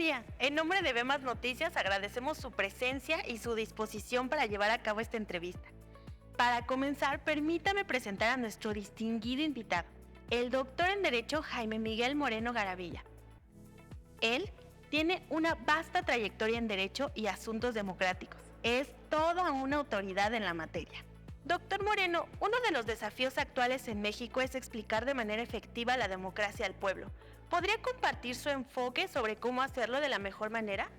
día. En nombre de Vemas Noticias agradecemos su presencia y su disposición para llevar a cabo esta entrevista. Para comenzar, permítame presentar a nuestro distinguido invitado, el doctor en Derecho Jaime Miguel Moreno Garavilla. Él tiene una vasta trayectoria en Derecho y Asuntos Democráticos. Es toda una autoridad en la materia. Doctor Moreno, uno de los desafíos actuales en México es explicar de manera efectiva la democracia al pueblo. ¿Podría compartir su enfoque sobre cómo hacerlo de la mejor manera?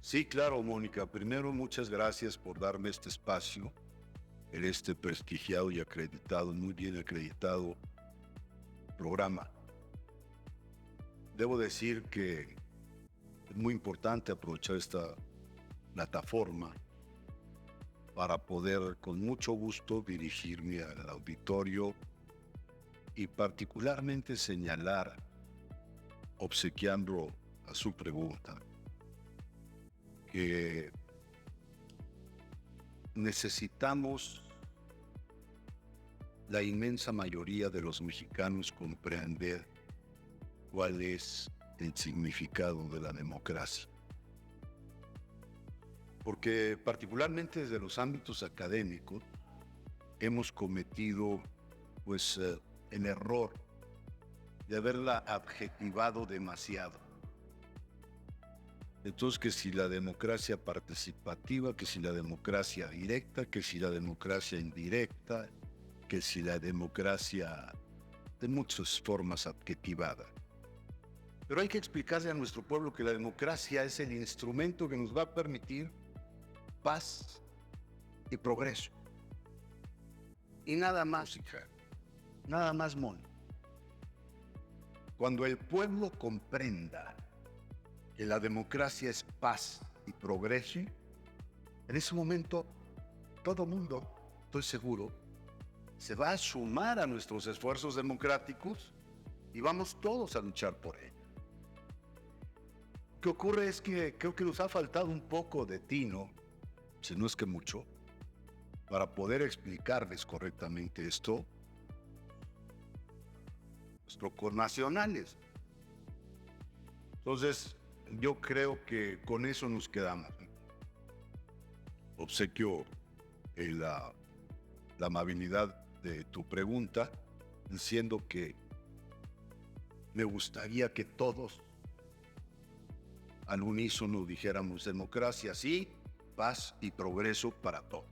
Sí, claro, Mónica. Primero, muchas gracias por darme este espacio en este prestigiado y acreditado, muy bien acreditado programa. Debo decir que es muy importante aprovechar esta plataforma para poder con mucho gusto dirigirme al auditorio y particularmente señalar, obsequiando a su pregunta, que necesitamos la inmensa mayoría de los mexicanos comprender cuál es el significado de la democracia. Porque particularmente desde los ámbitos académicos hemos cometido el error de haberla adjetivado demasiado. Entonces, que si la democracia participativa, que si la democracia directa, que si la democracia indirecta, que si la democracia de muchas formas adjetivada. Pero hay que explicarle a nuestro pueblo que la democracia es el instrumento que nos va a permitir paz y progreso. Y nada más, hija. Nada más, Mon. Cuando el pueblo comprenda que la democracia es paz y progreso, en ese momento todo mundo, estoy seguro, se va a sumar a nuestros esfuerzos democráticos y vamos todos a luchar por ello. Lo que ocurre es que creo que nos ha faltado un poco de tino, si no es que mucho, para poder explicarles correctamente esto a nuestros connacionales. Entonces, yo creo que con eso nos quedamos. Obsequio la amabilidad de tu pregunta, diciendo que me gustaría que todos al unísono dijéramos democracia sí, paz y progreso para todos.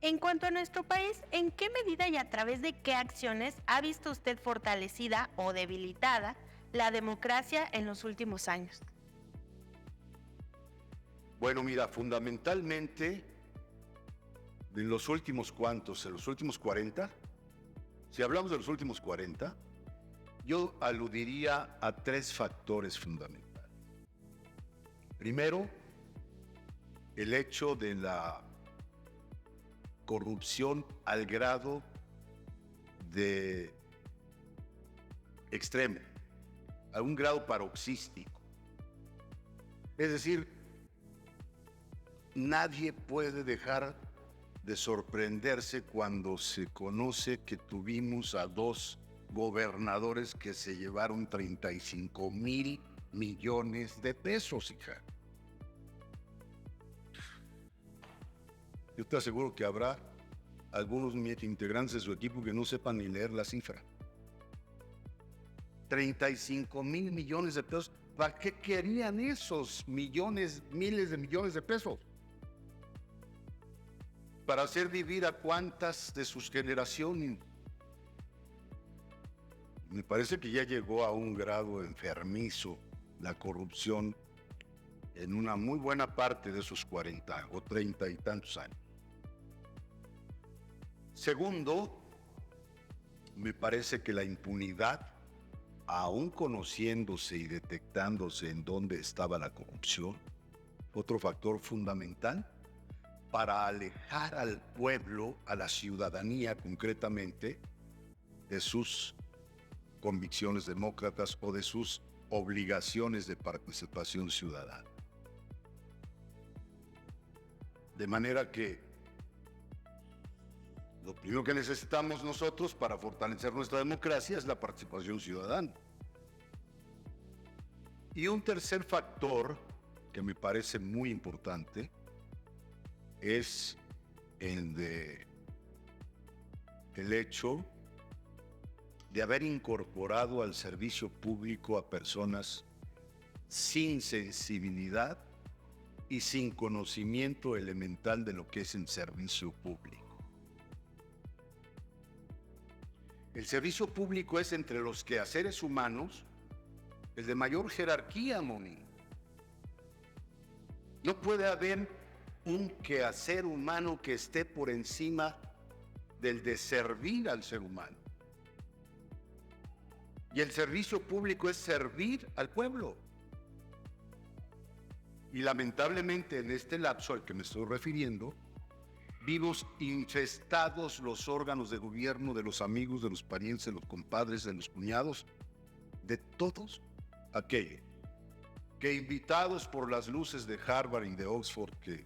En cuanto a nuestro país, ¿en qué medida y a través de qué acciones ha visto usted fortalecida o debilitada la democracia en los últimos años? Bueno, mira, fundamentalmente, en los últimos 40, si hablamos de los últimos 40, yo aludiría a 3 factores fundamentales. Primero, el hecho de la corrupción al grado de extremo, a un grado paroxístico. Es decir, nadie puede dejar de sorprenderse cuando se conoce que tuvimos a 2 gobernadores que se llevaron 35,000 millones de pesos, hija. Yo te aseguro que habrá algunos integrantes de su equipo que no sepan ni leer la cifra. 35,000 millones de pesos. ¿Para qué querían esos miles de millones de pesos? ¿Para hacer vivir a cuántas de sus generaciones? Me parece que ya llegó a un grado enfermizo la corrupción en una muy buena parte de esos 40 o 30 y tantos años. Segundo, me parece que la impunidad, aún conociéndose y detectándose en dónde estaba la corrupción, otro factor fundamental para alejar al pueblo, a la ciudadanía concretamente, de sus convicciones demócratas o de sus obligaciones de participación ciudadana. De manera que lo primero que necesitamos nosotros para fortalecer nuestra democracia es la participación ciudadana. Y un tercer factor que me parece muy importante es el hecho de haber incorporado al servicio público a personas sin sensibilidad y sin conocimiento elemental de lo que es el servicio público. El servicio público es, entre los quehaceres humanos, el de mayor jerarquía, Moni. No puede haber un quehacer humano que esté por encima del de servir al ser humano. Y el servicio público es servir al pueblo. Y lamentablemente en este lapso al que me estoy refiriendo, vimos infestados los órganos de gobierno de los amigos, de los parientes, de los compadres, de los cuñados, de todos aquellos que, invitados por las luces de Harvard y de Oxford, que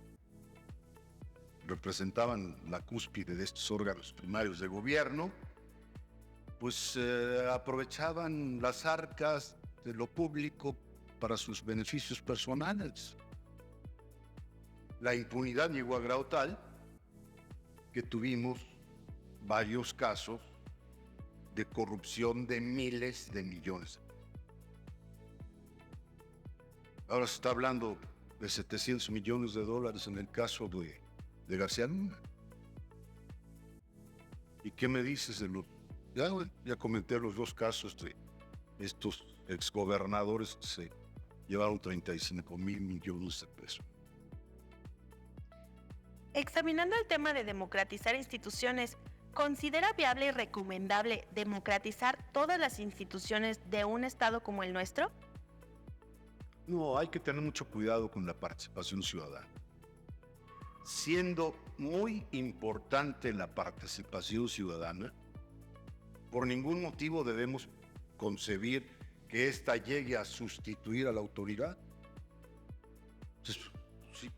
representaban la cúspide de estos órganos primarios de gobierno, pues aprovechaban las arcas de lo público para sus beneficios personales. La impunidad llegó a grado tal que tuvimos varios casos de corrupción de miles de millones. Ahora se está hablando de 700 millones de dólares en el caso de García Luna. ¿Y qué me dices de los... Ya comenté los dos casos de estos exgobernadores que se llevaron 35 mil millones de pesos. Examinando el tema de democratizar instituciones, ¿considera viable y recomendable democratizar todas las instituciones de un Estado como el nuestro? No, hay que tener mucho cuidado con la participación ciudadana. Siendo muy importante la participación ciudadana, por ningún motivo debemos concebir que ésta llegue a sustituir a la autoridad. Entonces, sí,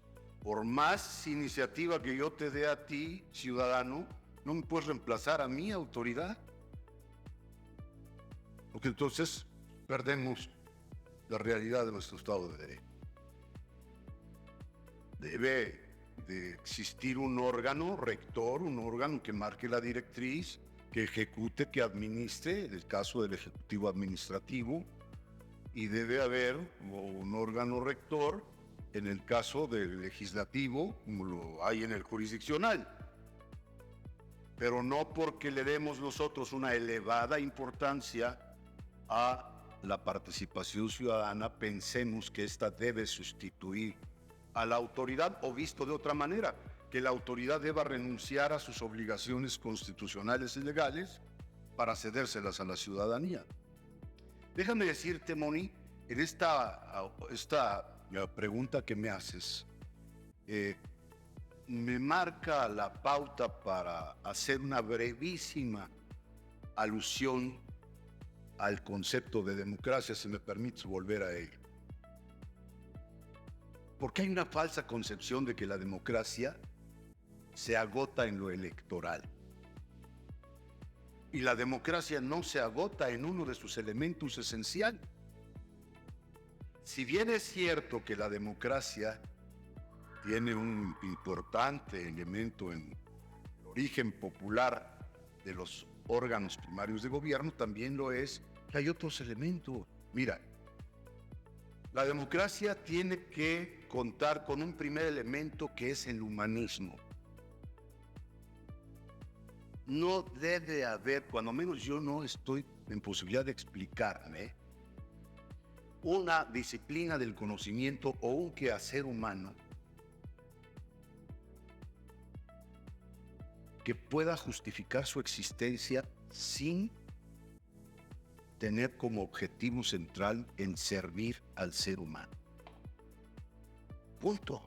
por más iniciativa que yo te dé a ti, ciudadano, no me puedes reemplazar a mi autoridad. Porque entonces perdemos la realidad de nuestro Estado de Derecho. Debe de existir un órgano rector, un órgano que marque la directriz, que ejecute, que administre, en el caso del Ejecutivo Administrativo, y debe haber un órgano rector en el caso del Legislativo, como lo hay en el jurisdiccional. Pero no porque le demos nosotros una elevada importancia a la participación ciudadana, pensemos que esta debe sustituir a la autoridad, o visto de otra manera, que la autoridad deba renunciar a sus obligaciones constitucionales y legales para cedérselas a la ciudadanía. Déjame decirte, Moni, en esta pregunta que me haces, me marca la pauta para hacer una brevísima alusión al concepto de democracia, si me permites volver a ello. Porque hay una falsa concepción de que la democracia se agota en lo electoral. Y la democracia no se agota en uno de sus elementos esenciales. Si bien es cierto que la democracia tiene un importante elemento en el origen popular de los órganos primarios de gobierno, también lo es que hay otros elementos. Mira, la democracia tiene que contar con un primer elemento que es el humanismo. No debe haber, cuando menos yo no estoy en posibilidad de explicarme, una disciplina del conocimiento o un quehacer humano que pueda justificar su existencia sin tener como objetivo central el servir al ser humano. Punto.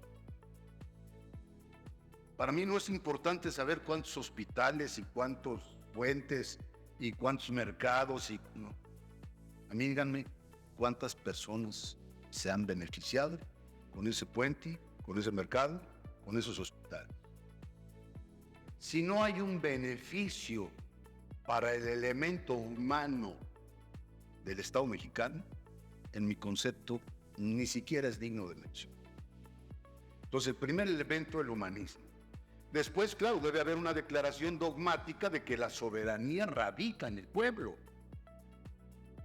Para mí no es importante saber cuántos hospitales y cuántos puentes y cuántos mercados no. A mí díganme cuántas personas se han beneficiado con ese puente, con ese mercado, con esos hospitales. Si no hay un beneficio para el elemento humano del Estado mexicano, en mi concepto, ni siquiera es digno de mención. Entonces, el primer elemento, el humanismo. Después, claro, debe haber una declaración dogmática de que la soberanía radica en el pueblo,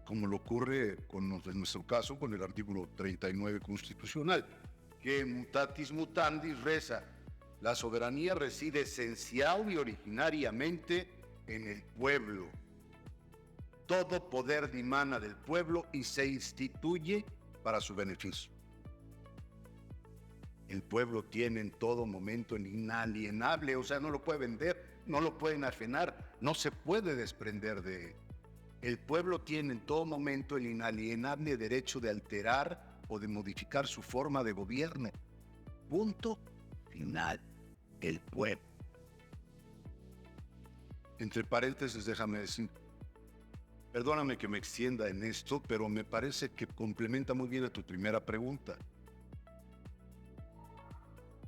como lo ocurre en nuestro caso con el artículo 39 constitucional, que mutatis mutandis reza: la soberanía reside esencial y originariamente en el pueblo. Todo poder dimana del pueblo y se instituye para su beneficio. El pueblo tiene en todo momento el inalienable, o sea, no lo puede vender, no lo puede enajenar, no se puede desprender de él. El pueblo tiene en todo momento el inalienable derecho de alterar o de modificar su forma de gobierno. Punto final. El pueblo. Entre paréntesis, déjame decir, perdóname que me extienda en esto, pero me parece que complementa muy bien a tu primera pregunta.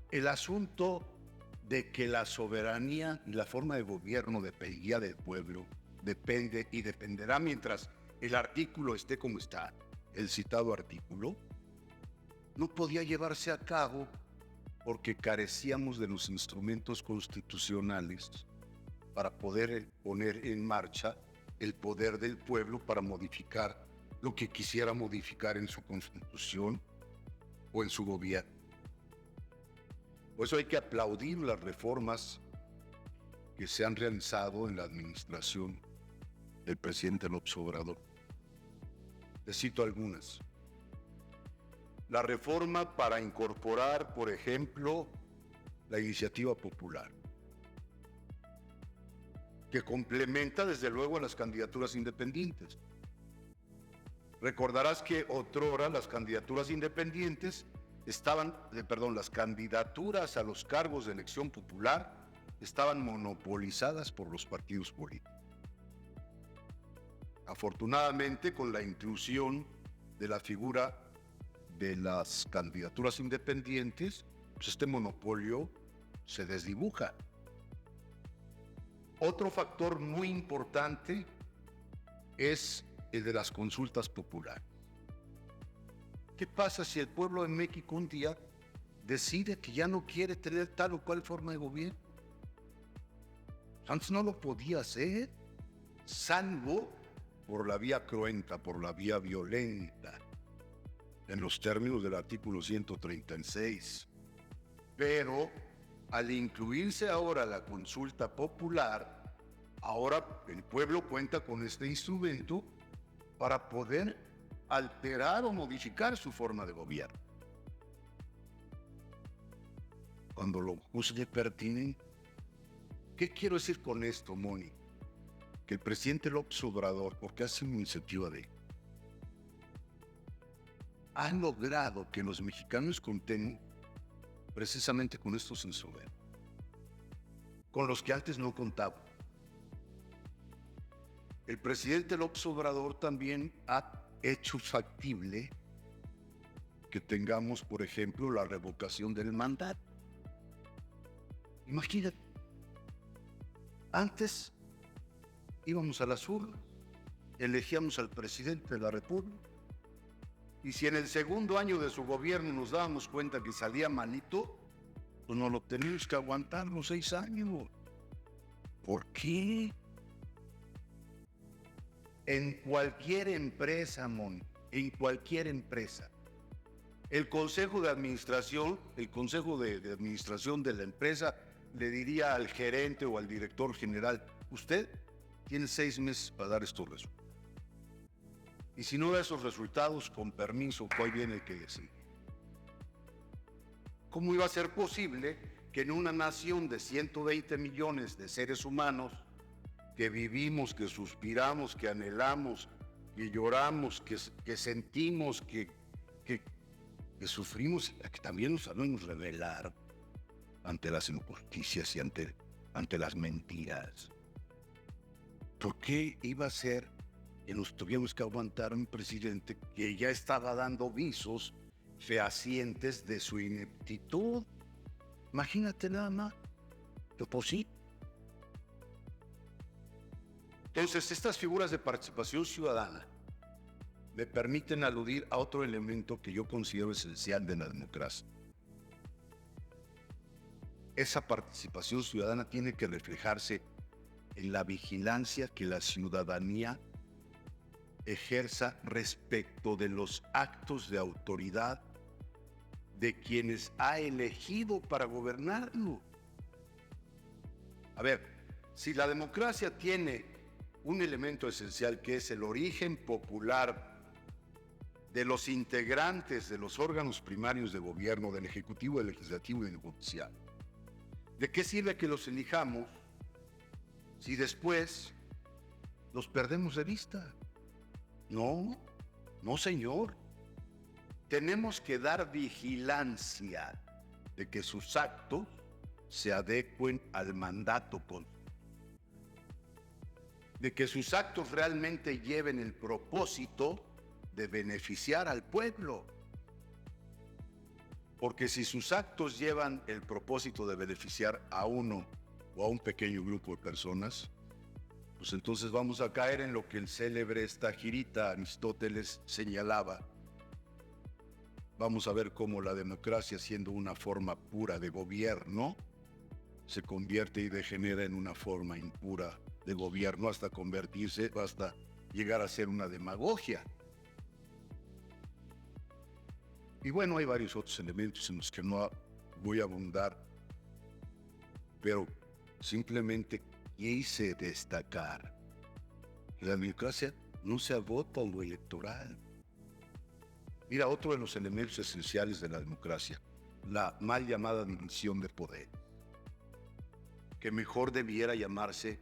El asunto de que la soberanía y la forma de gobierno dependía del pueblo, depende y dependerá mientras el artículo esté como está, el citado artículo, no podía llevarse a cabo porque carecíamos de los instrumentos constitucionales para poder poner en marcha el poder del pueblo para modificar lo que quisiera modificar en su constitución o en su gobierno. Por eso hay que aplaudir las reformas que se han realizado en la administración del presidente López Obrador. Les cito algunas. La reforma para incorporar, por ejemplo, la iniciativa popular, que complementa desde luego a las candidaturas independientes. Recordarás que otrora las candidaturas independientes las candidaturas a los cargos de elección popular estaban monopolizadas por los partidos políticos. Afortunadamente, con la inclusión de la figura de las candidaturas independientes, pues este monopolio se desdibuja. Otro factor muy importante es el de las consultas populares. ¿Qué pasa si el pueblo de México un día decide que ya no quiere tener tal o cual forma de gobierno? Antes no lo podía hacer, salvo por la vía cruenta, por la vía violenta, en los términos del artículo 136. Pero al incluirse ahora la consulta popular, ahora el pueblo cuenta con este instrumento para poder alterar o modificar su forma de gobierno. Cuando lo juzgue pertinente. ¿Qué quiero decir con esto, Moni? Que el presidente López Obrador, porque hace una iniciativa de él, ha logrado que los mexicanos conten precisamente con estos instrumentos, con los que antes no contaban. El presidente López Obrador también ha hecho factible que tengamos, por ejemplo, la revocación del mandato. Imagínate, antes íbamos a las urnas, elegíamos al presidente de la República, y si en el segundo año de su gobierno nos dábamos cuenta que salía malito, pues nos lo teníamos que aguantar los 6 años. ¿Por qué? En cualquier empresa, en cualquier empresa, el consejo de administración de la empresa le diría al gerente o al director general: usted tiene 6 meses para dar estos resultados. Y si no da esos resultados, con permiso, hoy viene el que decide. ¿Cómo iba a ser posible que en una nación de 120 millones de seres humanos, que vivimos, que suspiramos, que anhelamos, que lloramos, que sentimos, que sufrimos, que también nos sabemos rebelar ante las injusticias y ante las mentiras? ¿Por qué iba a ser que nos tuviéramos que aguantar un presidente que ya estaba dando visos fehacientes de su ineptitud? Imagínate nada más, pues sí. Entonces, estas figuras de participación ciudadana me permiten aludir a otro elemento que yo considero esencial de la democracia. Esa participación ciudadana tiene que reflejarse en la vigilancia que la ciudadanía ejerza respecto de los actos de autoridad de quienes ha elegido para gobernarlo. A ver, si la democracia tiene un elemento esencial que es el origen popular de los integrantes de los órganos primarios de gobierno, del Ejecutivo, del Legislativo y del Judicial, ¿de qué sirve que los elijamos si después los perdemos de vista? No, no señor. Tenemos que dar vigilancia de que sus actos se adecuen al mandato de que sus actos realmente lleven el propósito de beneficiar al pueblo. Porque si sus actos llevan el propósito de beneficiar a uno o a un pequeño grupo de personas, pues entonces vamos a caer en lo que el célebre estagirita Aristóteles señalaba. Vamos a ver cómo la democracia, siendo una forma pura de gobierno, se convierte y degenera en una forma impura de gobierno hasta convertirse, hasta llegar a ser una demagogia. Y bueno, hay varios otros elementos en los que no voy a abundar, pero simplemente quise destacar que la democracia no se agota en lo electoral. Mira, otro de los elementos esenciales de la democracia, la mal llamada división de poder, que mejor debiera llamarse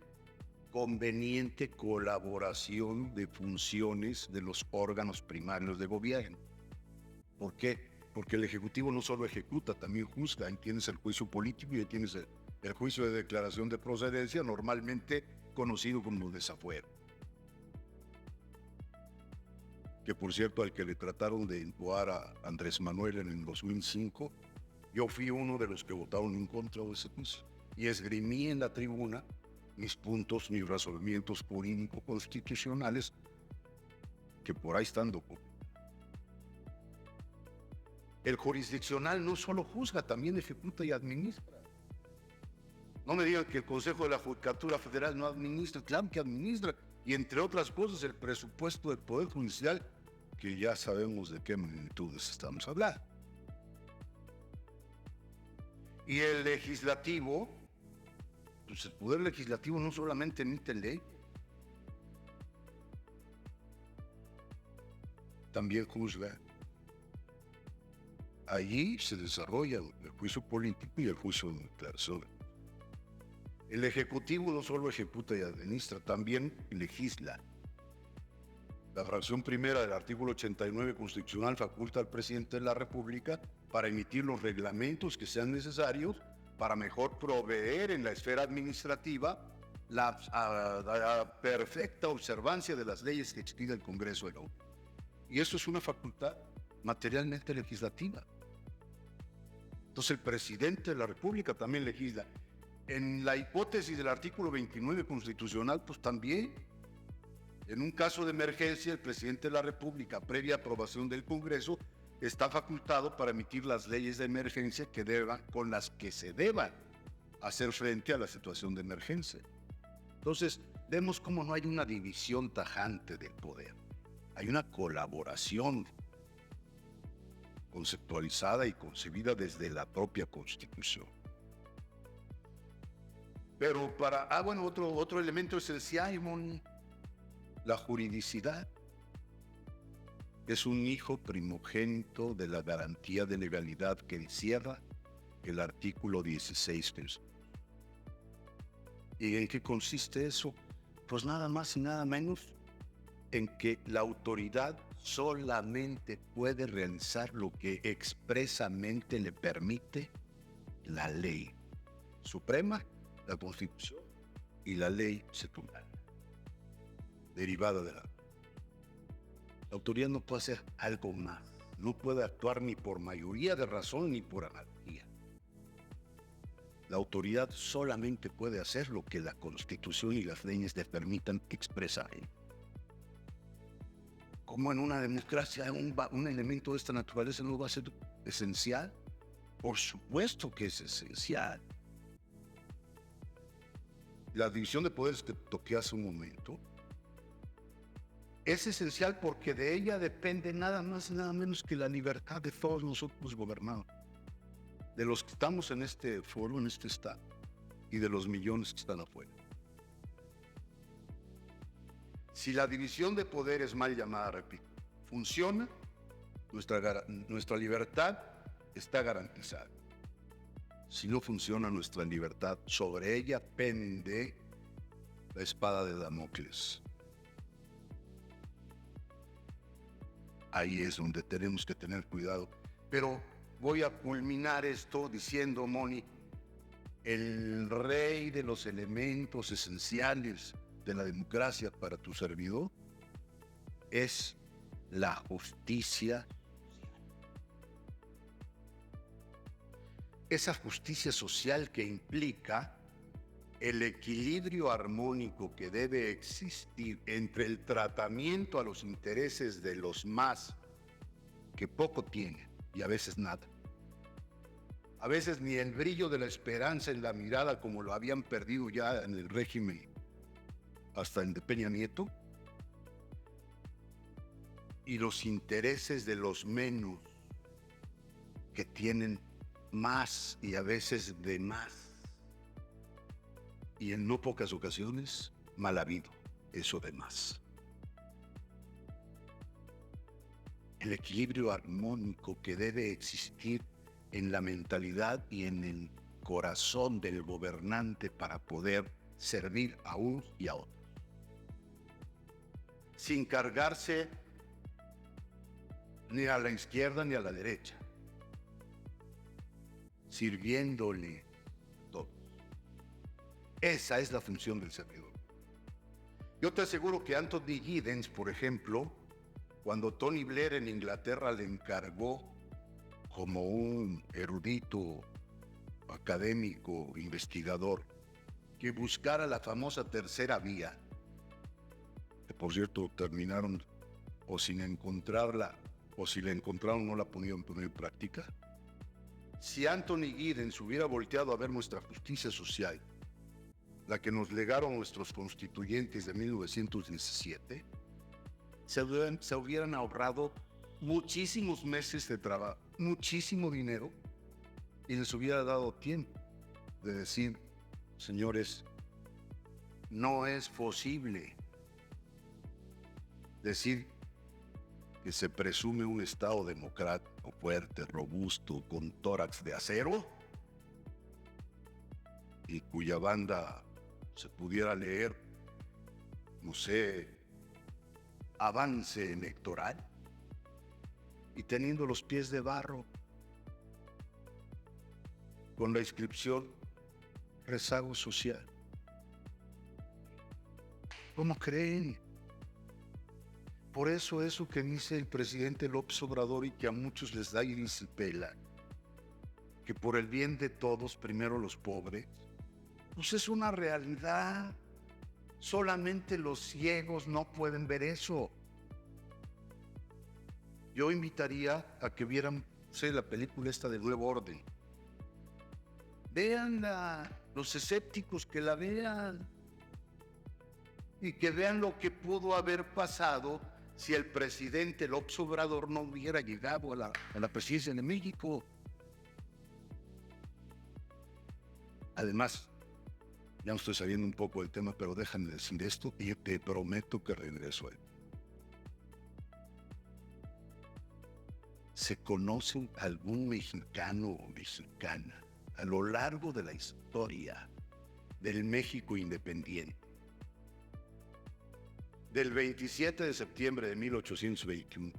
conveniente colaboración de funciones de los órganos primarios de gobierno. ¿Por qué? Porque el Ejecutivo no solo ejecuta, también juzga. Ahí tienes el juicio político y ahí tienes el juicio de declaración de procedencia, normalmente conocido como desafuero. Que por cierto, al que le trataron de imponer a Andrés Manuel en el 2005, yo fui uno de los que votaron en contra de ese juicio. Y esgrimí en la tribuna mis puntos, mis razonamientos jurídico-constitucionales, que por ahí están documentados. El jurisdiccional no solo juzga, también ejecuta y administra. No me digan que el Consejo de la Judicatura Federal no administra, claro que administra, y entre otras cosas el presupuesto del Poder Judicial, que ya sabemos de qué magnitudes estamos hablando. Y el legislativo, pues el Poder Legislativo no solamente emite ley, también juzga. Allí se desarrolla el juicio político y el juicio de declaración. El Ejecutivo no solo ejecuta y administra, también legisla. La fracción primera del artículo 89 constitucional faculta al presidente de la República para emitir los reglamentos que sean necesarios para mejor proveer en la esfera administrativa la perfecta observancia de las leyes que expide el Congreso de la Unión. Y eso es una facultad materialmente legislativa. Entonces el presidente de la República también legisla. En la hipótesis del artículo 29 constitucional, pues también, en un caso de emergencia, el presidente de la República, previa aprobación del Congreso, está facultado para emitir las leyes de emergencia con las que se deban hacer frente a la situación de emergencia. Entonces, vemos cómo no hay una división tajante del poder. Hay una colaboración conceptualizada y concebida desde la propia Constitución. Pero otro elemento esencial, la juridicidad. Es un hijo primogénito de la garantía de legalidad que encierra el artículo 16. ¿Y en qué consiste eso? Pues nada más y nada menos en que la autoridad solamente puede realizar lo que expresamente le permite la ley suprema, la Constitución y la ley secundaria, derivada de la autoridad. No puede hacer algo más, no puede actuar ni por mayoría de razón ni por analogía. La autoridad solamente puede hacer lo que la Constitución y las leyes le permitan expresar. ¿Cómo en una democracia un elemento de esta naturaleza no va a ser esencial? Por supuesto que es esencial. La división de poderes que toqué hace un momento es esencial porque de ella depende nada más y nada menos que la libertad de todos nosotros gobernados, de los que estamos en este foro, en este estado, y de los millones que están afuera. Si la división de poderes, mal llamada, repito, funciona, nuestra libertad está garantizada. Si no funciona nuestra libertad, sobre ella pende la espada de Damocles. Ahí es donde tenemos que tener cuidado. Pero voy a culminar esto diciendo, Moni, el rey de los elementos esenciales de la democracia para tu servidor es la justicia. Esa justicia social que implica el equilibrio armónico que debe existir entre el tratamiento a los intereses de los más, que poco tienen y a veces nada. A veces ni el brillo de la esperanza en la mirada, como lo habían perdido ya en el régimen hasta el de Peña Nieto, y los intereses de los menos, que tienen más y a veces de más, y en no pocas ocasiones mal habido eso de más. El equilibrio armónico que debe existir en la mentalidad y en el corazón del gobernante para poder servir a unos y a otros, sin cargarse ni a la izquierda ni a la derecha, sirviéndole a todos. Esa es la función del servidor. Yo te aseguro que Anthony Giddens, por ejemplo, cuando Tony Blair en Inglaterra le encargó, como un erudito, académico, investigador, que buscara la famosa tercera vía, que por cierto terminaron o sin encontrarla, o si la encontraron no la pudieron poner en práctica. Si Anthony Giddens hubiera volteado a ver nuestra justicia social, la que nos legaron nuestros constituyentes de 1917, se hubieran ahorrado muchísimos meses de trabajo, muchísimo dinero, y les hubiera dado tiempo de decir, señores, no es posible decir que se presume un Estado democrático, fuerte, robusto, con tórax de acero, y cuya banda se pudiera leer, no sé, avance electoral, y teniendo los pies de barro, con la inscripción rezago social. ¿Cómo creen? Por eso que dice el presidente López Obrador y que a muchos les da iris y pela, que por el bien de todos, primero los pobres, pues es una realidad. Solamente los ciegos no pueden ver eso. Yo invitaría a que vieran, la película esta de Nuevo Orden. Véanla, los escépticos que la vean, y que vean lo que pudo haber pasado si el presidente López Obrador no hubiera llegado a la presidencia de México. Además, ya me estoy saliendo un poco del tema, pero déjame decir esto y te prometo que regreso a él. ¿Se conoce algún mexicano o mexicana a lo largo de la historia del México independiente, del 27 de septiembre de 1821,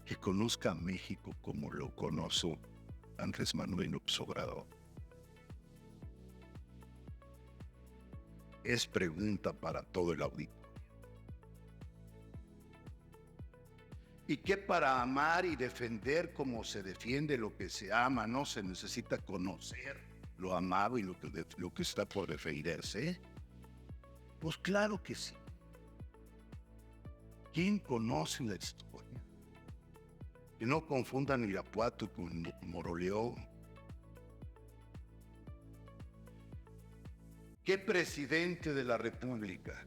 que conozca a México como lo conoció Andrés Manuel López Obrador? Es pregunta para todo el auditorio. Y que para amar y defender como se defiende lo que se ama, no se necesita conocer lo amado y lo que está por defenderse. Pues claro que sí. ¿Quién conoce la historia? Que no confundan Irapuato con Moroleón. ¿Qué presidente de la República?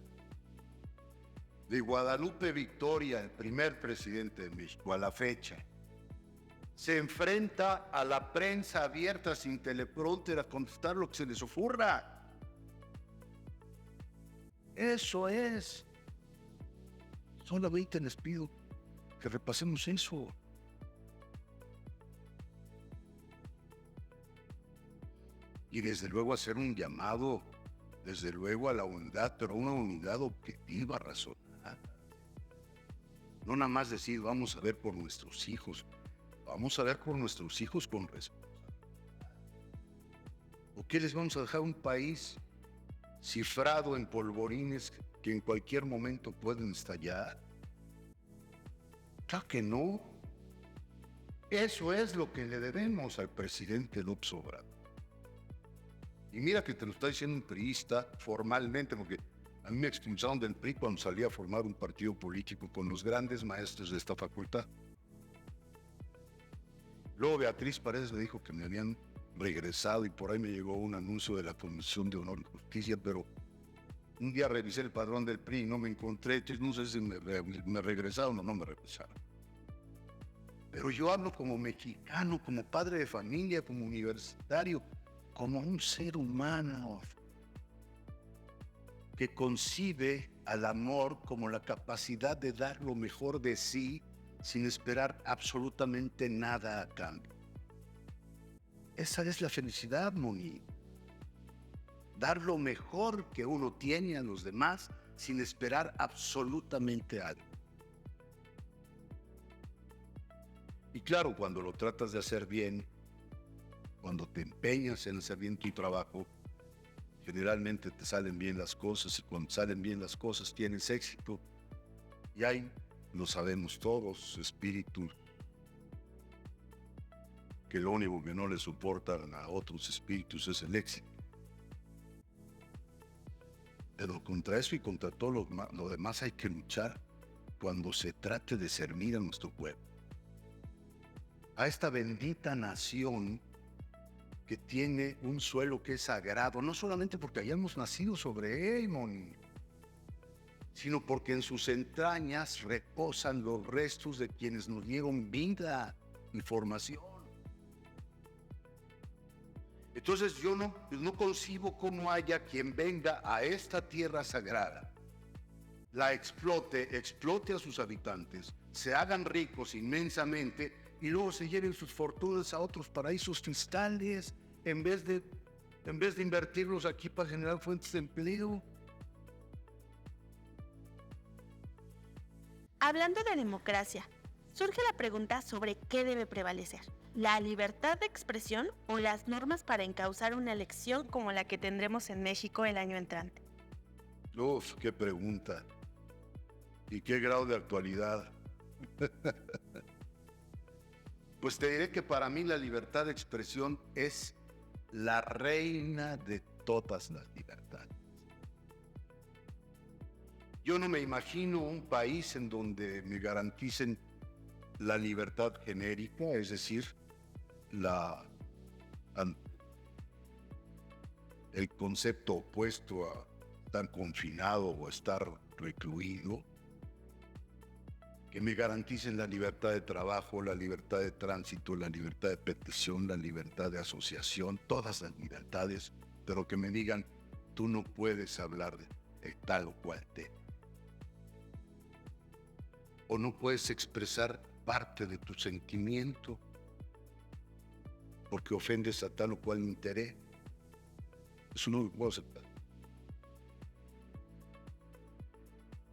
De Guadalupe Victoria, el primer presidente de México, a la fecha, se enfrenta a la prensa abierta sin teleprompter a contestar lo que se les ocurra. Eso es. Solamente les pido que repasemos eso. Y desde luego hacer un llamado, desde luego a la unidad, pero una unidad objetiva, razonada. No nada más decir, vamos a ver por nuestros hijos. Vamos a ver por nuestros hijos con responsabilidad. ¿O qué les vamos a dejar un país cifrado en polvorines que en cualquier momento pueden estallar? Claro que no. Eso es lo que le debemos al presidente López Obrador. Y mira que te lo está diciendo un priista formalmente, porque a mí me expulsaron del PRI cuando salí a formar un partido político con los grandes maestros de esta facultad. Luego Beatriz Paredes me dijo que me habían regresado y por ahí me llegó un anuncio de la Comisión de Honor y Justicia, pero un día revisé el padrón del PRI y no me encontré, entonces no sé si me regresaron o no me regresaron. Pero yo hablo como mexicano, como padre de familia, como universitario, como un ser humano que concibe al amor como la capacidad de dar lo mejor de sí sin esperar absolutamente nada a cambio. Esa es la felicidad, Moni. Dar lo mejor que uno tiene a los demás sin esperar absolutamente algo. Y claro, cuando lo tratas de hacer bien, cuando te empeñas en hacer bien tu trabajo, generalmente te salen bien las cosas y cuando salen bien las cosas tienes éxito. Y hay, lo sabemos todos, espíritus que lo único que no le soportan a otros espíritus es el éxito. Pero contra eso y contra todo lo demás hay que luchar cuando se trate de servir a nuestro pueblo. A esta bendita nación que tiene un suelo que es sagrado, no solamente porque hayamos nacido sobre él, Moni, sino porque en sus entrañas reposan los restos de quienes nos dieron vida y formación. Entonces yo no concibo cómo haya quien venga a esta tierra sagrada, la explote a sus habitantes, se hagan ricos inmensamente y luego se lleven sus fortunas a otros paraísos fiscales en vez de invertirlos aquí para generar fuentes de empleo. Hablando de democracia, surge la pregunta sobre qué debe prevalecer, la libertad de expresión o las normas para encauzar una elección como la que tendremos en México el año entrante. Uf, qué pregunta. ¿Y qué grado de actualidad? Pues te diré que para mí la libertad de expresión es la reina de todas las libertades. Yo no me imagino un país en donde me garanticen la libertad genérica, es decir, el concepto opuesto a estar confinado o estar recluido, que me garanticen la libertad de trabajo, la libertad de tránsito, la libertad de petición, la libertad de asociación, todas las libertades, pero que me digan, tú no puedes hablar de tal o cual tema. O no puedes expresar parte de tu sentimiento porque ofendes a tal o cual interés. Eso no lo puedo aceptar.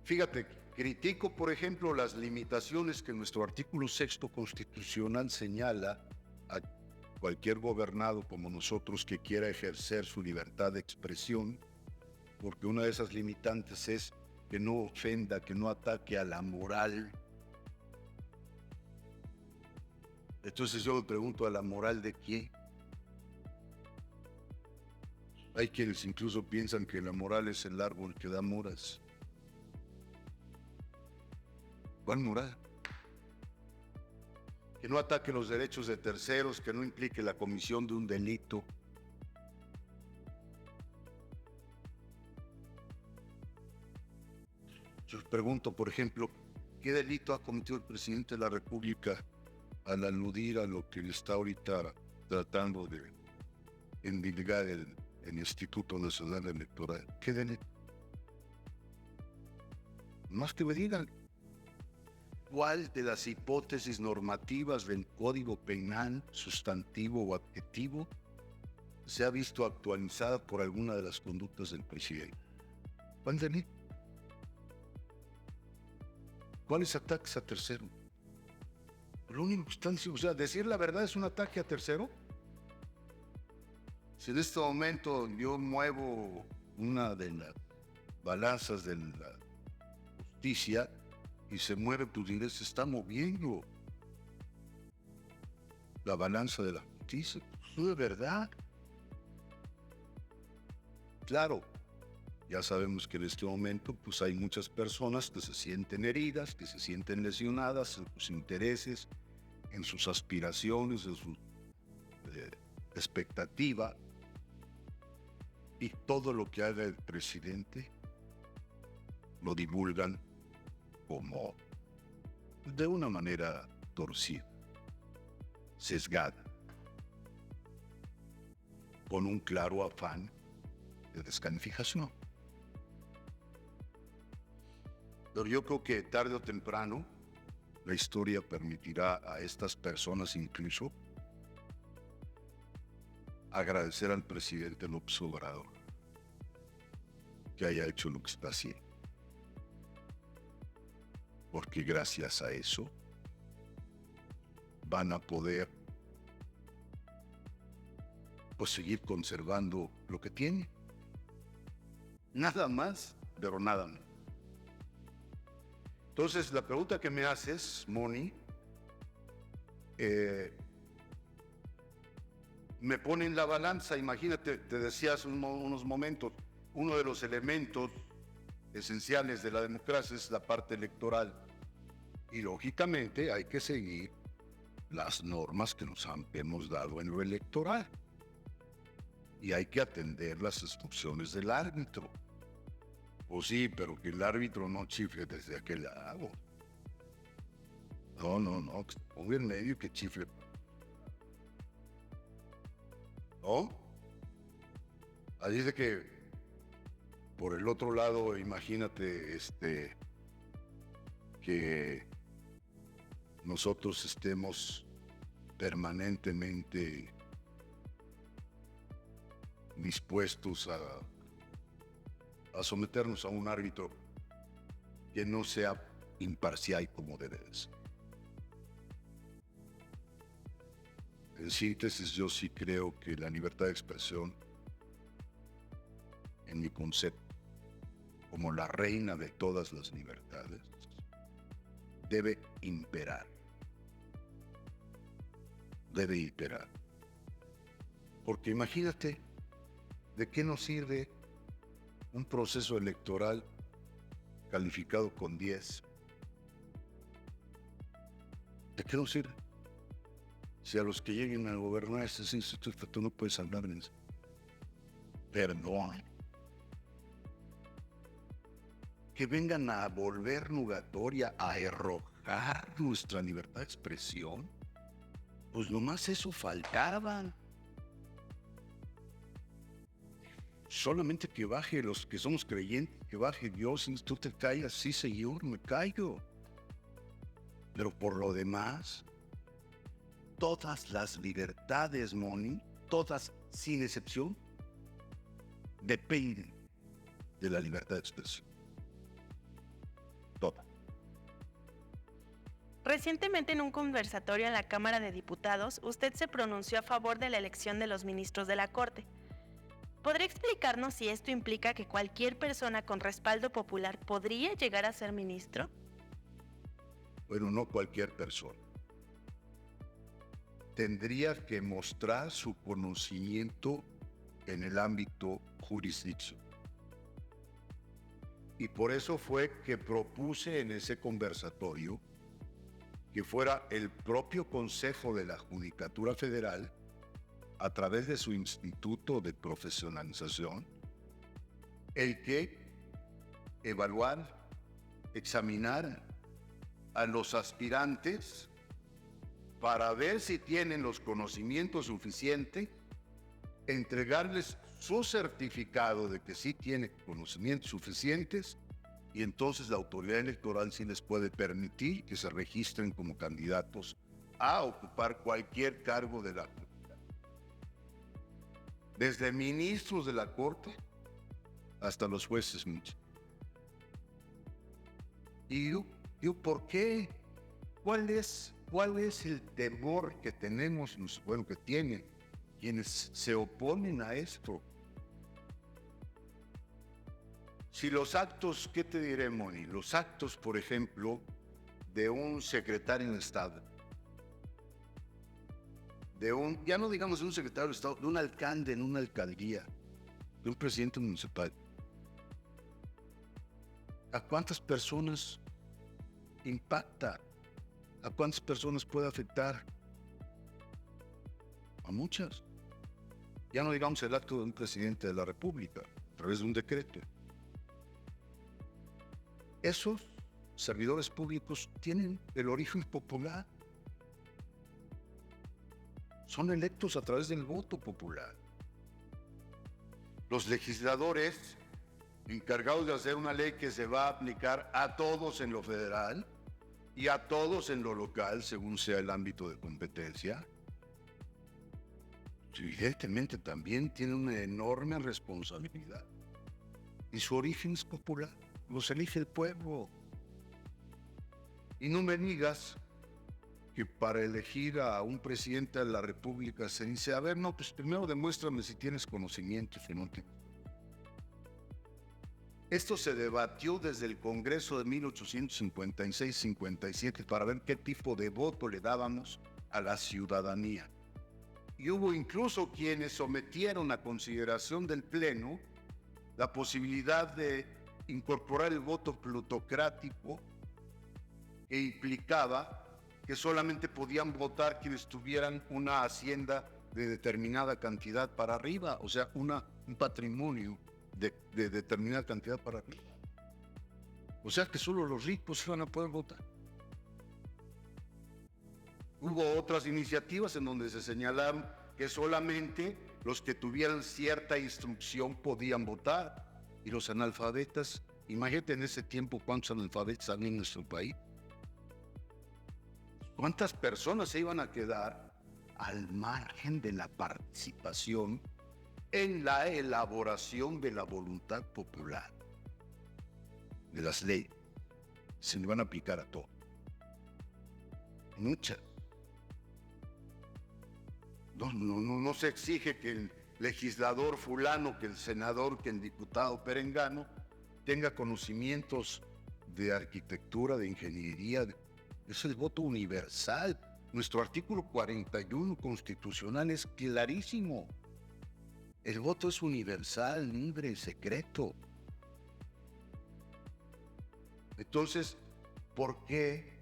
Fíjate, critico, por ejemplo, las limitaciones que nuestro artículo 6º constitucional señala a cualquier gobernado como nosotros que quiera ejercer su libertad de expresión, porque una de esas limitantes es que no ofenda, que no ataque a la moral. Entonces yo me pregunto, ¿a la moral de quién? Hay quienes incluso piensan que la moral es el árbol que da moras. ¿Cuál moral? Que no ataque los derechos de terceros, que no implique la comisión de un delito. Yo pregunto, por ejemplo, ¿qué delito ha cometido el presidente de la República al aludir a lo que está ahorita tratando de endilgar el Instituto Nacional Electoral? ¿Qué delito? Más que me digan, ¿cuál de las hipótesis normativas del Código Penal, sustantivo o adjetivo, se ha visto actualizada por alguna de las conductas del presidente? ¿Cuál delito? ¿Cuáles ataques a tercero? Lo único que están diciendo, o sea, decir la verdad es un ataque a tercero. Si en este momento yo muevo una de las balanzas de la justicia y se mueve, pues diré, se está moviendo la balanza de la justicia. Pues, ¿es verdad? Claro, ya sabemos que en este momento pues hay muchas personas que se sienten heridas, que se sienten lesionadas en sus intereses, en sus aspiraciones, en su expectativa, y todo lo que haga el presidente lo divulgan como de una manera torcida, sesgada, con un claro afán de descalificación. Pero yo creo que tarde o temprano la historia permitirá a estas personas incluso agradecer al presidente López Obrador que haya hecho lo que está haciendo. Porque gracias a eso van a poder pues seguir conservando lo que tienen. Nada más, pero nada más. Entonces, la pregunta que me haces, Moni, me pone en la balanza. Imagínate, te decía hace unos momentos, uno de los elementos esenciales de la democracia es la parte electoral. Y lógicamente hay que seguir las normas que nos hemos dado en lo electoral. Y hay que atender las instrucciones del árbitro. Pues sí, pero que el árbitro no chifle desde aquel lado. No, que se ponga en medio y que chifle. ¿No? Así es de que, por el otro lado, imagínate, que nosotros estemos permanentemente dispuestos a someternos a un árbitro que no sea imparcial como debe ser. En síntesis, yo sí creo que la libertad de expresión, en mi concepto, como la reina de todas las libertades, debe imperar. Debe imperar. Porque imagínate, ¿de qué nos sirve un proceso electoral calificado con 10? ¿De qué nos sirve? Si a los que lleguen a gobernar este instituto tú no puedes hablar en eso. Perdón. Que vengan a volver nugatoria, a arrojar nuestra libertad de expresión. Pues nomás eso faltaba. Solamente que baje los que somos creyentes, que baje Dios, y tú te callas, sí Señor, me caigo. Pero por lo demás, todas las libertades, Moni, todas sin excepción, dependen de la libertad de expresión. Toda. Recientemente en un conversatorio en la Cámara de Diputados, usted se pronunció a favor de la elección de los ministros de la Corte. ¿Podría explicarnos si esto implica que cualquier persona con respaldo popular podría llegar a ser ministro? Bueno, no cualquier persona. Tendría que mostrar su conocimiento en el ámbito jurisdiccional. Y por eso fue que propuse en ese conversatorio que fuera el propio Consejo de la Judicatura Federal, a través de su Instituto de Profesionalización, el que evaluar, examinar a los aspirantes para ver si tienen los conocimientos suficientes, entregarles su certificado de que sí tienen conocimientos suficientes, y entonces la autoridad electoral sí les puede permitir que se registren como candidatos a ocupar cualquier cargo de la República. Desde ministros de la Corte hasta los jueces muchos. ¿Y yo por qué? ¿Cuál es el temor que tenemos, bueno, que tienen quienes se oponen a esto? Si los actos, ¿qué te diré, Moni? Los actos, por ejemplo, de un secretario de Estado, ya no digamos de un secretario de Estado, de un alcalde en una alcaldía, de un presidente municipal, ¿a cuántas personas impacta? ¿A cuántas personas puede afectar? A muchas. Ya no digamos el acto de un presidente de la República, a través de un decreto. Esos servidores públicos tienen el origen popular. Son electos a través del voto popular. Los legisladores encargados de hacer una ley que se va a aplicar a todos en lo federal y a todos en lo local, según sea el ámbito de competencia, evidentemente también tienen una enorme responsabilidad. Y su origen es popular, los elige el pueblo. Y no me digas que para elegir a un presidente de la República se dice, a ver, no, pues primero demuéstrame si tienes conocimientos o no tienes. Esto se debatió desde el Congreso de 1856-57 para ver qué tipo de voto le dábamos a la ciudadanía. Y hubo incluso quienes sometieron a consideración del Pleno la posibilidad de incorporar el voto plutocrático, que implicaba que solamente podían votar quienes tuvieran una hacienda de determinada cantidad para arriba, o sea, un patrimonio de determinada cantidad para arriba. O sea que solo los ricos iban a poder votar. Hubo otras iniciativas en donde se señalaron que solamente los que tuvieran cierta instrucción podían votar, y los analfabetas, imagínate en ese tiempo cuántos analfabetas había en nuestro país. ¿Cuántas personas se iban a quedar al margen de la participación en la elaboración de la voluntad popular, de las leyes? Se le van a aplicar a todo. Muchas. No se exige que el legislador fulano, que el senador, que el diputado perengano tenga conocimientos de arquitectura, de ingeniería. Es el voto universal. Nuestro artículo 41 constitucional es clarísimo. El voto es universal, libre, secreto. Entonces, ¿por qué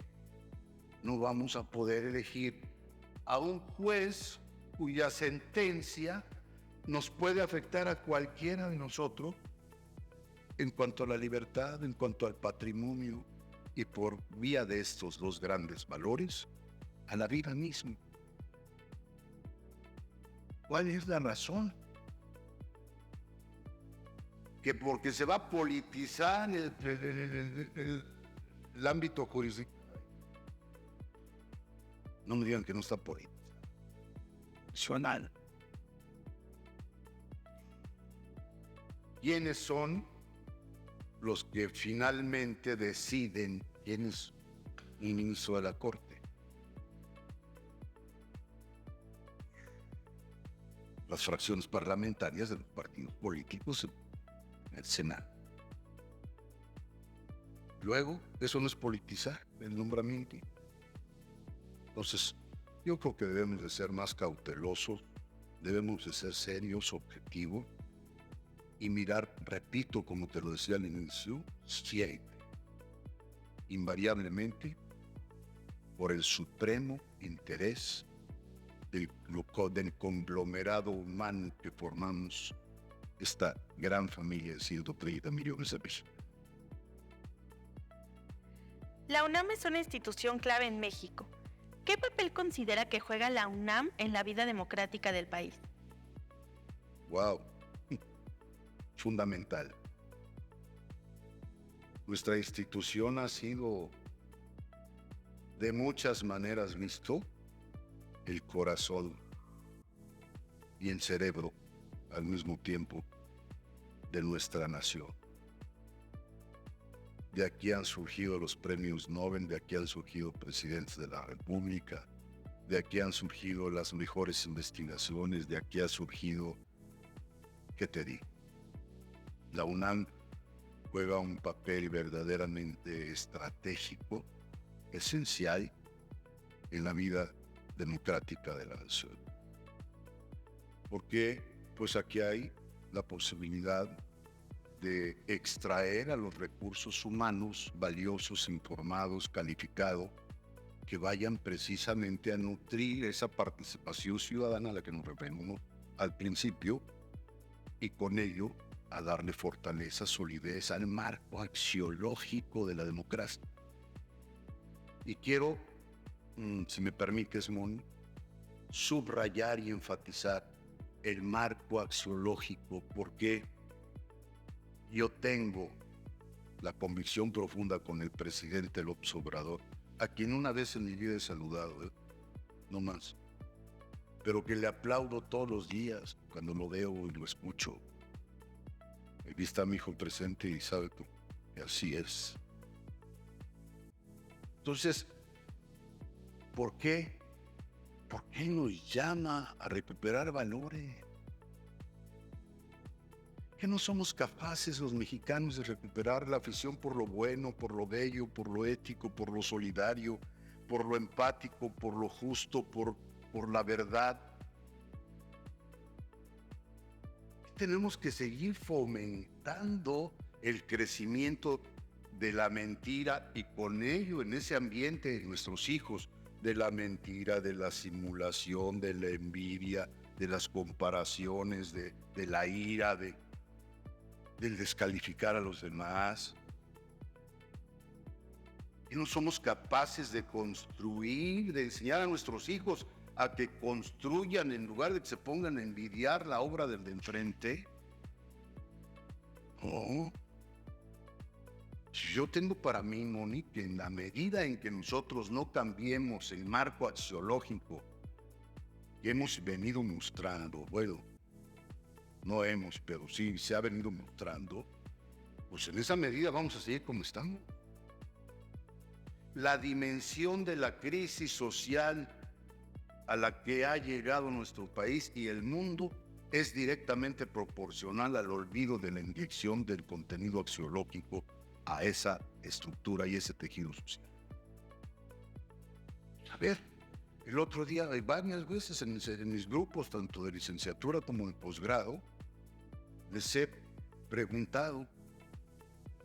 no vamos a poder elegir a un juez cuya sentencia nos puede afectar a cualquiera de nosotros en cuanto a la libertad, en cuanto al patrimonio, y por vía de estos dos grandes valores, a la vida misma? ¿Cuál es la razón? Que porque se va a politizar el ámbito jurisdiccional. No me digan que no está politizado. ¿Quiénes son los que finalmente deciden quién es el ministro de la Corte? Las fracciones parlamentarias de los partidos políticos en el Senado. Luego, eso no es politizar el nombramiento. Entonces, yo creo que debemos de ser más cautelosos, debemos de ser serios, objetivos, y mirar, repito, como te lo decía al inicio, siempre, invariablemente, por el supremo interés del conglomerado humano que formamos esta gran familia de 130 millones de personas. La UNAM es una institución clave en México. ¿Qué papel considera que juega la UNAM en la vida democrática del país? ¡Wow! Fundamental. Nuestra institución ha sido de muchas maneras visto el corazón y el cerebro al mismo tiempo de nuestra nación. De aquí han surgido los premios Nobel, de aquí han surgido presidentes de la República, de aquí han surgido las mejores investigaciones, de aquí ha surgido, ¿qué te digo? La UNAM juega un papel verdaderamente estratégico, esencial en la vida democrática de la nación. Porque pues aquí hay la posibilidad de extraer a los recursos humanos valiosos, informados, calificados, que vayan precisamente a nutrir esa participación ciudadana a la que nos referimos al principio, y con ello a darle fortaleza, solidez al marco axiológico de la democracia. Y quiero, si me permites, Moni, subrayar y enfatizar el marco axiológico, porque yo tengo la convicción profunda con el presidente López Obrador, a quien una vez en mi vida he saludado, no más, pero que le aplaudo todos los días cuando lo veo y lo escucho. Aquí está mi hijo presente y sabe que así es. Entonces, ¿por qué? ¿Por qué nos llama a recuperar valores? ¿Que no somos capaces los mexicanos de recuperar la afición por lo bueno, por lo bello, por lo ético, por lo solidario, por lo empático, por lo justo, por la verdad? Tenemos que seguir fomentando el crecimiento de la mentira y con ello en ese ambiente de nuestros hijos, de la mentira, de la simulación, de la envidia, de las comparaciones, de la ira, del descalificar a los demás. Y no somos capaces de construir, de enseñar a nuestros hijos a que construyan en lugar de que se pongan a envidiar la obra del de enfrente. No. Yo tengo para mí, Moni, que en la medida en que nosotros no cambiemos el marco axiológico que hemos venido mostrando, bueno, no hemos, pero sí se ha venido mostrando, pues en esa medida vamos a seguir como estamos. La dimensión de la crisis social a la que ha llegado nuestro país y el mundo es directamente proporcional al olvido de la inyección del contenido axiológico a esa estructura y ese tejido social. A ver, el otro día, varias veces en mis grupos, tanto de licenciatura como de posgrado, les he preguntado,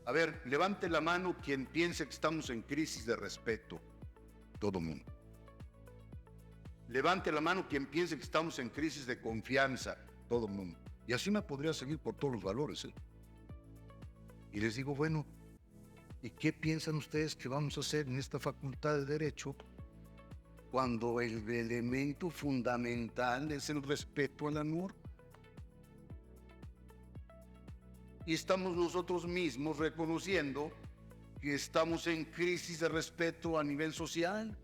a ver, levante la mano quien piense que estamos en crisis de respeto. Todo mundo. Levante la mano quien piense que estamos en crisis de confianza. Todo el mundo. Y así me podría seguir por todos los valores. Y les digo, bueno, ¿y qué piensan ustedes que vamos a hacer en esta facultad de Derecho cuando el elemento fundamental es el respeto al amor? Y estamos nosotros mismos reconociendo que estamos en crisis de respeto a nivel social.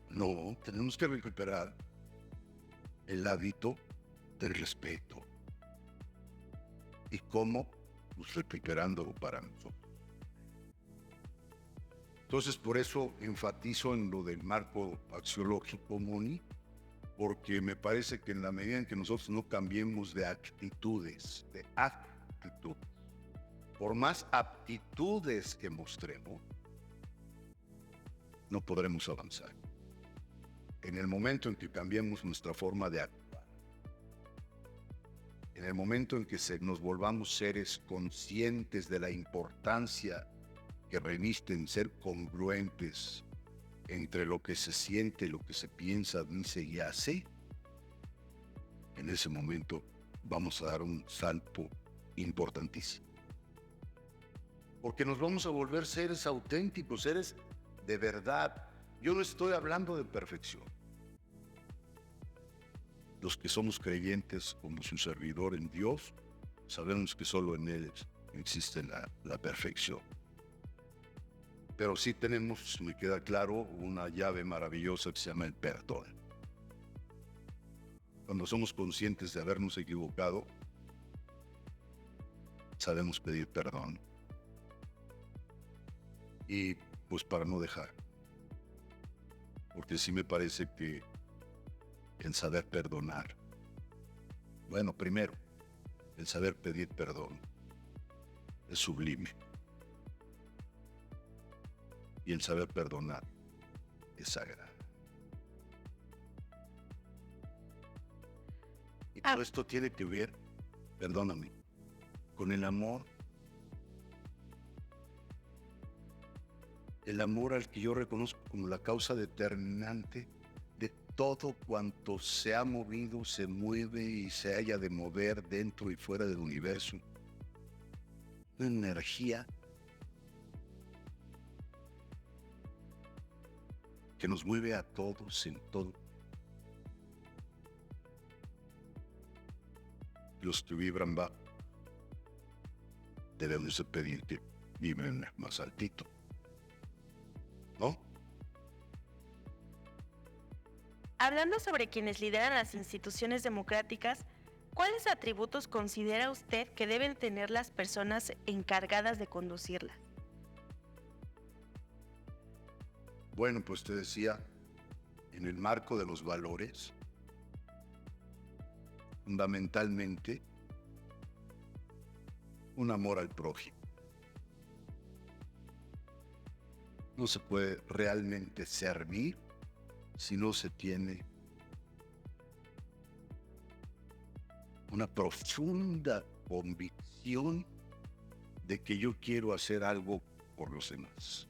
No, tenemos que recuperar el hábito del respeto. ¿Y cómo? Pues recuperándolo para nosotros. Entonces, por eso enfatizo en lo del marco axiológico, Moni, porque me parece que en la medida en que nosotros no cambiemos de actitudes, por más aptitudes que mostremos, no podremos avanzar. En el momento en que cambiemos nuestra forma de actuar, En el momento en que nos volvamos seres conscientes de la importancia que reviste en ser congruentes entre lo que se siente, lo que se piensa, dice y hace, en ese momento vamos a dar un salto importantísimo. Porque nos vamos a volver seres auténticos, seres de verdad. Yo no estoy hablando de perfección. Los que somos creyentes como su servidor en Dios, sabemos que solo en Él existe la perfección. Pero sí tenemos, me queda claro, una llave maravillosa que se llama el perdón. Cuando somos conscientes de habernos equivocado, sabemos pedir perdón. Y pues para no dejar. Porque sí me parece que el saber perdonar, bueno, primero, el saber pedir perdón es sublime. Y el saber perdonar es sagrado. Y todo esto tiene que ver, perdóname, con el amor. El amor al que yo reconozco como la causa determinante de todo cuanto se ha movido, se mueve y se haya de mover dentro y fuera del universo. Una energía que nos mueve a todos en todo. Los que vibran bajo debemos de pedir que vibren más altito, ¿no? Hablando sobre quienes lideran las instituciones democráticas, ¿cuáles atributos considera usted que deben tener las personas encargadas de conducirlas? Bueno, pues te decía, en el marco de los valores, fundamentalmente, un amor al prójimo. No se puede realmente servir si no se tiene una profunda convicción de que yo quiero hacer algo por los demás,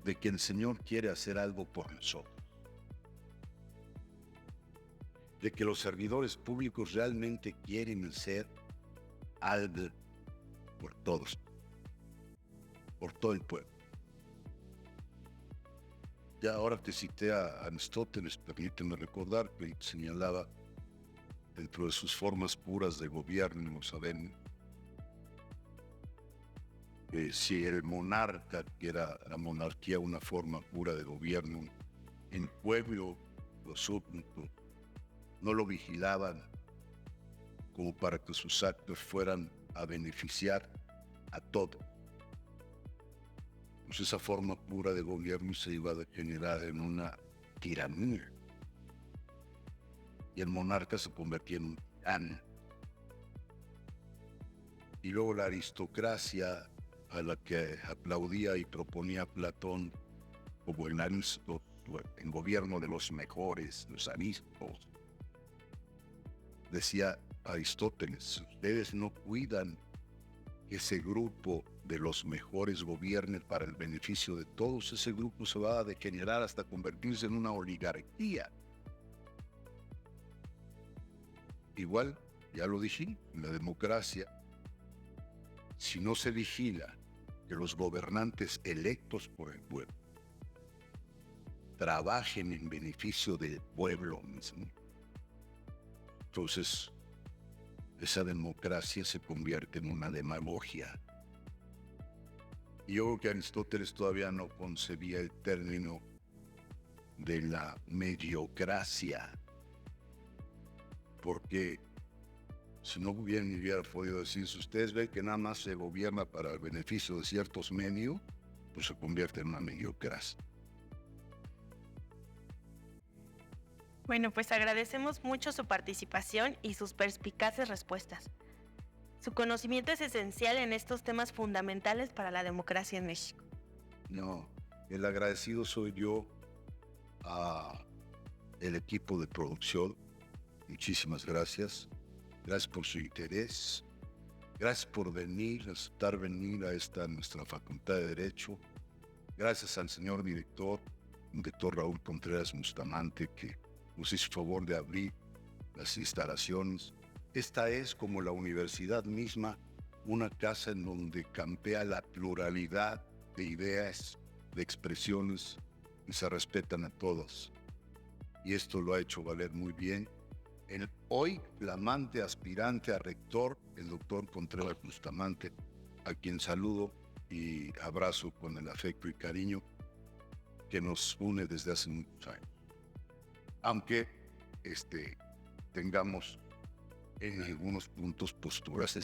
de que el Señor quiere hacer algo por nosotros, de que los servidores públicos realmente quieren hacer algo por todos, por todo el pueblo. Ya ahora te cité a Aristóteles, permíteme recordar que señalaba dentro de sus formas puras de gobierno, ¿saben? Si el monarca, que era la monarquía una forma pura de gobierno, el pueblo, los súbditos, no lo vigilaban como para que sus actos fueran a beneficiar a todos. Pues esa forma pura de gobierno se iba a degenerar en una tiranía. Y el monarca se convertía en un tirano. Y luego la aristocracia, a la que aplaudía y proponía Platón como en gobierno de los mejores, los aristos. Decía Aristóteles, ustedes no cuidan que ese grupo de los mejores gobierne para el beneficio de todos. Ese grupo se va a degenerar hasta convertirse en una oligarquía. Igual, ya lo dije, en la democracia, si no se vigila que los gobernantes electos por el pueblo trabajen en beneficio del pueblo mismo, entonces esa democracia se convierte en una demagogia. Y yo creo que Aristóteles todavía no concebía el término de la mediocracia, porque si no hubiera podido decir, si ustedes ven que nada más se gobierna para el beneficio de ciertos medios, pues se convierte en una mediocracia. Bueno, pues agradecemos mucho su participación y sus perspicaces respuestas. Su conocimiento es esencial en estos temas fundamentales para la democracia en México. No, el agradecido soy yo a el equipo de producción muchísimas gracias. Gracias por su interés. Gracias por venir, aceptar venir a esta nuestra Facultad de Derecho. Gracias al señor director Raúl Contreras Bustamante, que nos hizo favor de abrir las instalaciones. Esta es, como la universidad misma, una casa en donde campea la pluralidad de ideas, de expresiones, y se respetan a todos. Y esto lo ha hecho valer muy bien el hoy flamante aspirante a rector, el doctor Contreras Bustamante, a quien saludo y abrazo con el afecto y cariño que nos une desde hace muchos años. Aunque tengamos en algunos puntos posturas